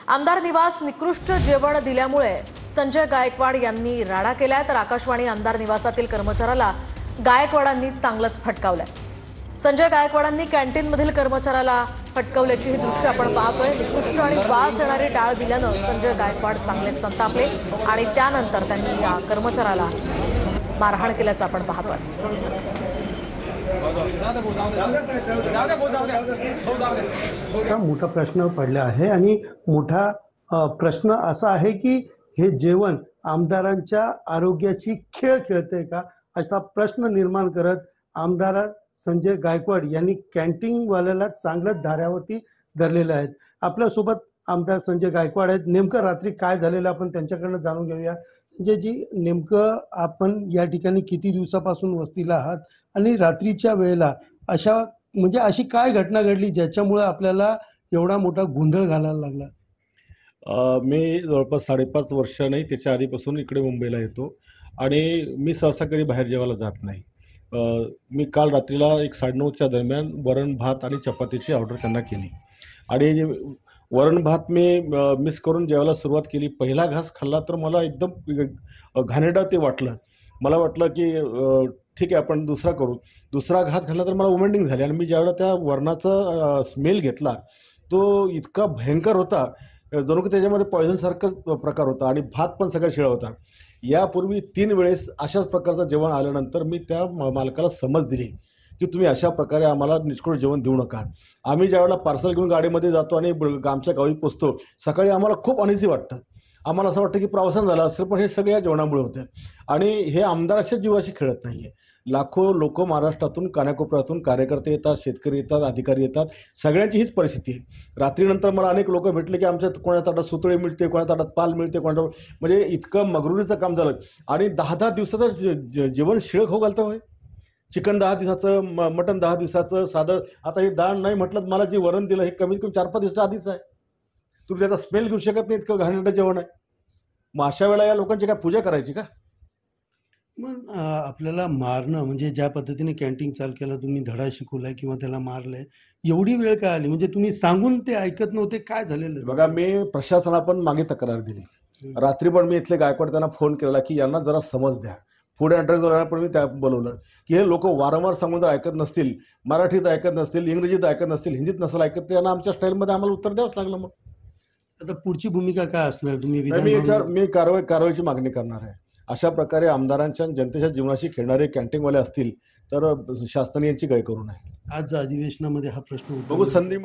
आमदार निवास निकृष्ट जेवण दिल्यामुळे संजय गायकवाड यांनी राडा केलाय, तर आकाशवाणी आमदार निवासातील कर्मचाऱ्याला गायकवाडांनी चांगलंच फटकावलंय। संजय गायकवाडांनी कॅन्टीनमधील कर्मचाऱ्याला फटकावल्याची ही दृश्य आपण पाहतोय। निकृष्ट आणि वास येणारी डाळ दिल्यानं संजय गायकवाड चांगलेच संतापले आणि त्यानंतर त्यांनी या कर्मचाऱ्याला मारहाण केल्याचं आपण पाहतोय। मोठा प्रश्न पडला आहे आणि मोठा प्रश्न असा आहे की हे जेवण आमदारांच्या आरोग्याची खेळ खेळते का, असा प्रश्न निर्माण करत आमदार संजय गायकवाड यांनी कॅन्टीनवाल्याला चांगलंच धाऱ्यावरती धरलेले आहेत। आपल्यासोबत आमदार संजय गायकवाड आहेत। नेमकं रात्री काय झालेलं आपण त्यांच्याकडनं जाणून घेऊया। संजयजी, नेमकं आपण या ठिकाणी किती दिवसापासून वस्तीला आहात आणि रात्रीच्या वेळेला अशी काय घटना घडली ज्याच्यामुळे आपल्याला एवढा मोठा गोंधळ घालायला लागला? मी जवळपास 5.5 वर्ष नाही त्याच्या आधीपासून इकडे मुंबईला येतो आणि मी सहसा कधी बाहेर जेवायला जात नाही। मी काल रात्रीला 9:30च्या दरम्यान वरण भात आणि चपातीची ऑर्डर त्यांना केली आणि वरण भात मी मिस करून जेवायला सुरुवात केली। पहिला घास खाल्ला तर मला एकदम घाणेरडं ते वाटलं। मला वाटलं की ठीक आहे आपण दुसरा करू। दुसरा घास खाल्ला तर मला वॉमिटिंग झाली आणि मी ज्यावेळेला त्या वरणाचा स्मेल घेतला तो इतका भयंकर होता, जणू की त्याच्यामध्ये पॉयझनसारखाच प्रकार होता आणि भात पण सगळा शिळा होता। यापूर्वी 3 वेळेस अशाच प्रकारचं जेवण आल्यानंतर मी त्या मालकाला समज दिली की तुम्ही अशा प्रकारे आम्हाला निष्कृष्ट जेवण देऊ नका। आम्ही ज्यावेळेला पार्सल घेऊन गाडीमध्ये जातो आणि आमच्या गावी पोचतो, सकाळी आम्हाला खूप अनइझी वाटतं। आम्हाला असं वाटतं की प्रवासन झालं असेल, पण हे सगळं या जेवणामुळे होतं आणि हे आमदार अशाच जीवाशी खेळत नाहीये। लाखो लोक महाराष्ट्रातून कानाकोपऱ्यातून कार्यकर्ते येतात, शेतकरी येतात, अधिकारी येतात, सगळ्यांची हीच परिस्थिती आहे। रात्रीनंतर मला अनेक लोक भेटले की आमच्या कोणाच्या ताटात सुतळे मिळते, कोणाच्या ताटात पाल मिळते, म्हणजे इतकं मगरुरीचं काम झालं आणि 10-10 दिवसाचं जेवण शिळं खाऊ घालतं होय। चिकन 10 दिवसाचं, मटण 10 दिवसाचं, साधं आता हे डाळ नाही म्हटलं, मला जे वरण दिलं हे कमीत कमी 4-5 दिवसाच्या आधीच आहे। तुम्ही त्याचा स्मेल घेऊ शकत नाही, इतकं घाणेरडं जेवण आहे। मग अशा वेळेला या लोकांची काय पूजा करायची का? मग आपल्याला मारणं म्हणजे ज्या पद्धतीने कॅन्टीन चालू केलं, तुम्ही धडा शिकवलाय किंवा त्याला मारलंय, एवढी वेळ काय आली? म्हणजे तुम्ही सांगून ते ऐकत नव्हते, काय झालेलं? बघा, मी प्रशासनाला पण मागे तक्रार दिली। रात्री पण मी इथले गायकवाड त्यांना फोन केला की यांना जरा समज द्या। फूड अँड ड्रग्ज पण मी त्या बोलवलं की हे लोक वारंवार सांगून जर ऐकत नसतील, मराठीत ऐकत नसतील, इंग्रजीत ऐकत नसतील, हिंदीत नसेल ऐकत, त्यांना आमच्या स्टाईलमध्ये आम्हाला उत्तर द्यावंच लागलं। मग आता पुढची भूमिका काय असणार? तुम्ही मी कारवाईची मागणी करणार आहे। अशा प्रकारे आमदारांच्या जनतेच्या जीवनाशी खेळणारे कॅन्टीनवाले असतील तर शासनाने यांची गय करू नये। आज अधिवेशनामध्ये हा प्रश्न बघू संधी